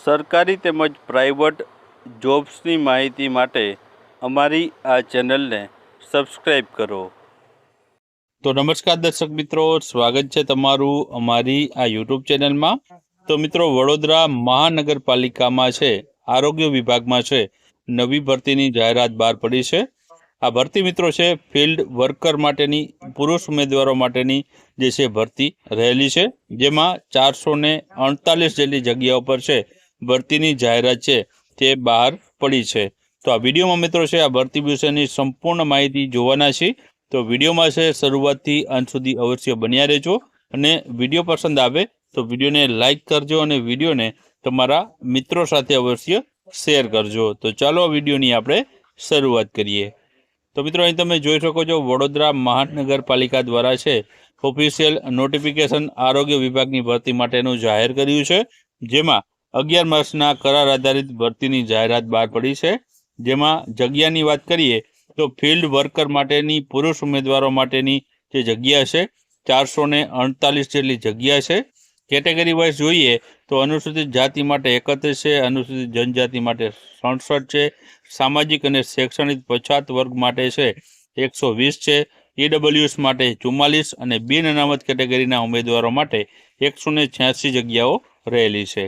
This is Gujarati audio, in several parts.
સરકારી તેમજ પ્રાઇવેટ જોબ્સની માહિતી માટે અમારી આ ચેનલને સબસ્ક્રાઈબ કરો. તો નમસ્કાર દર્શક મિત્રો, સ્વાગત છે તમારું અમારી આ યુટ્યુબ ચેનલમાં. તો મિત્રો, વડોદરા મહાનગરપાલિકામાં છે, આરોગ્ય વિભાગમાં છે, નવી ભરતીની જાહેરાત બહાર પડી છે. આ ભરતી મિત્રો છે ફિલ્ડ વર્કર માટેની, પુરુષ ઉમેદવારો માટેની જે છે ભરતી રહેલી છે, જેમાં 448 જેટલી જગ્યાઓ પર છે ભરતીની જાહેરાત છે તે બહાર પડી છે. તો આ વિડીયોમાં મિત્રો છે આ ભરતી વિશેની સંપૂર્ણ માહિતી જોવાના છે. તો વિડીયોમાં છે શરૂઆતથી અંત સુધી અવશ્ય બન્યા રહેજો, અને વિડીયો પસંદ આવે તો વિડીયોને લાઇક કરજો અને વિડીયોને તમારા મિત્રો સાથે અવશ્ય શેર કરજો. તો ચાલો આ વિડીયોની આપણે શરૂઆત કરીએ. તો મિત્રો, અહીં તમે જોઈ શકો છો, વડોદરા મહાનગરપાલિકા દ્વારા છે ઓફિશિયલ નોટિફિકેશન આરોગ્ય વિભાગની ભરતી માટેનું જાહેર કર્યું છે, જેમાં 11 માસના કરાર આધારિત ભરતીની જાહેરાત બહાર પડી છે. જેમાં જગ્યાની વાત કરીએ તો ફિલ્ડ વર્કર માટેની, પુરુષ ઉમેદવારો માટેની જે જગ્યા છે 448 જેટલી જગ્યા છે. કેટેગરી વાઇઝ જોઈએ તો અનુસૂચિત જાતિ માટે 31 છે, અનુસૂચિત જનજાતિ માટે 67 છે, સામાજિક અને શૈક્ષણિક પછાત વર્ગ માટે છે 120 છે, ઈડબ્લ્યુએસ માટે 44 અને બિન અનામત કેટેગરીના ઉમેદવારો માટે 186 જગ્યાઓ રહેલી છે.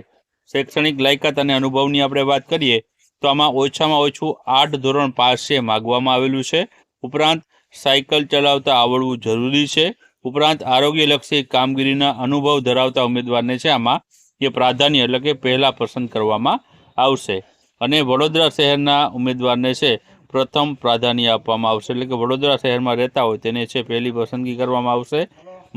શૈક્ષણિક લાયકાત અને અનુભવની આપણે વાત કરીએ તો આમાં ઓછામાં ઓછું 8 ધોરણ પાસ છે માગવામાં આવેલું છે. ઉપરાંત સાયકલ ચલાવતા આવડવું જરૂરી છે. ઉપરાંત આરોગ્યલક્ષી કામગીરીના અનુભવ ધરાવતા ઉમેદવારને છે આમાં એ પ્રાધાન્ય એટલે કે પહેલાં પસંદ કરવામાં આવશે. અને વડોદરા શહેરના ઉમેદવારને છે પ્રથમ પ્રાધાન્ય આપવામાં આવશે, એટલે કે વડોદરા શહેરમાં રહેતા હોય તેને છે પહેલી પસંદગી કરવામાં આવશે.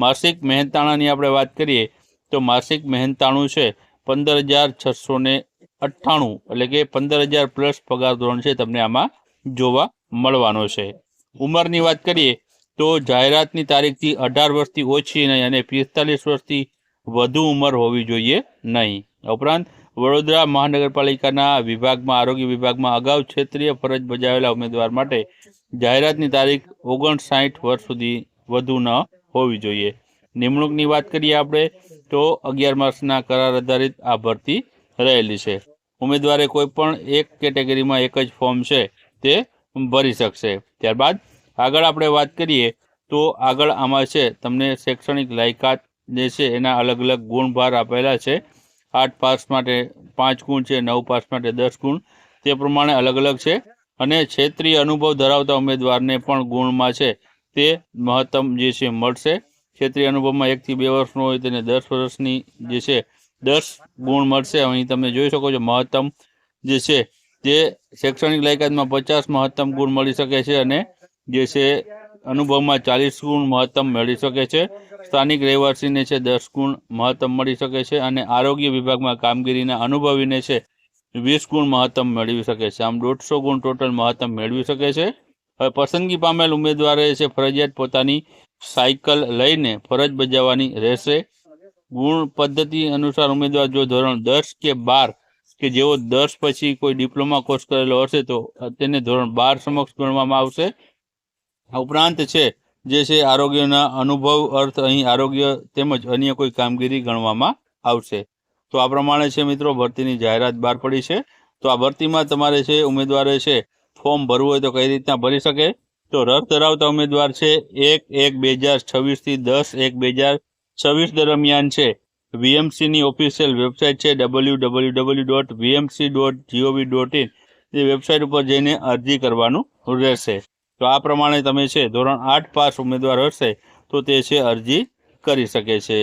માસિક મહેનતાણાની આપણે વાત કરીએ તો માસિક મહેનતાણું છે 15,698, એટલે કે 15,000 પ્લસ પગાર ધોરણ છે તમને આમાં જોવા મળવાનો છે. ઉંમરની વાત કરીએ તો જાહેરાતની તારીખથી 18 વર્ષથી ઓછી નહીં અને 45 વર્ષથી વધુ ઉંમર હોવી જોઈએ નહીં. ઉપરાંત વડોદરા મહાનગરપાલિકાના વિભાગમાં, આરોગ્ય વિભાગમાં અગાઉ ક્ષેત્રીય ફરજ બજાવેલા ઉમેદવાર માટે જાહેરાતની તારીખ 59 વર્ષ સુધી વધુ ન હોવી જોઈએ. નિમણૂકની વાત કરીએ આપણે તો 11 માસના કરાર આધારિત આ ભરતી રહેલી છે. ઉમેદવારે કોઈ પણ એક કેટેગરીમાં એક જ ફોર્મ છે તે ભરી શકશે. ત્યારબાદ આગળ આપણે વાત કરીએ તો આગળ આમાં છે તમને શૈક્ષણિક લાયકાત જે છે એના અલગ અલગ ગુણભાર આપેલા છે. 8 પાસ માટે 5 ગુણ છે, 9 પાસ માટે 10 ગુણ, તે પ્રમાણે અલગ અલગ છે. અને ક્ષેત્રીય અનુભવ ધરાવતા ઉમેદવારને પણ ગુણમાં છે તે મહત્તમ જે છે મળશે. ક્ષેત્રીય અનુભવમાં 1 થી 2 વર્ષનો હોય તેને 10 વર્ષની જે છે 10 ગુણ મળશે. અહીં તમે જોઈ શકો છો મહત્તમ જે છે તે શૈક્ષણિક લાયકાતમાં 50 મહત્તમ ગુણ મળી શકે છે, અને જે છે અનુભવમાં 40 ગુણ મહત્તમ મેળવી શકે છે. સ્થાનિક રહેવાસીને છે 10 ગુણ મહત્તમ મળી શકે છે, અને આરોગ્ય વિભાગમાં કામગીરીના અનુભવીને છે 20 ગુણ મહત્તમ મેળવી શકે છે. આમ 150 ગુણ ટોટલ મહત્તમ મેળવી શકે છે. હવે પસંદગી પામેલ ઉમેદવારે છે ફરજિયાત પોતાની સાયકલ લઈને ફરજ બજાવવાની રહેશે. ગુણ પદ્ધતિ અનુસાર ઉમેદવાર જો ધોરણ 10 કે 12 કે જેઓ 10 પછી કોઈ ડિપ્લોમા કોર્સ કરેલો હશે તો તેને ધોરણ 12 સમક્ષ ગણવામાં આવશે. ઉપરાંત છે જે છે આરોગ્યના અનુભવ અર્થ અહીં આરોગ્ય તેમજ અન્ય કોઈ કામગીરી ગણવામાં આવશે. તો આ પ્રમાણે છે મિત્રો ભરતીની જાહેરાત બહાર પડી છે. તો આ ભરતીમાં તમારે છે ઉમેદવારે છે ફોર્મ ભરવું હોય તો કઈ રીતના ભરી શકે, તો રસ ધરાવતા ઉમેદવાર છે 1/1/2026 થી 10/1/2026 દરમિયાન છે વીએમસીની ઓફિશિયલ વેબસાઇટ છે www.vmc.gov.in એ વેબસાઇટ ઉપર જઈને અરજી કરવાનું રહેશે. તો આ પ્રમાણે તમે છે ધોરણ 8 પાસ ઉમેદવાર હશે તો તે છે અરજી કરી શકે છે.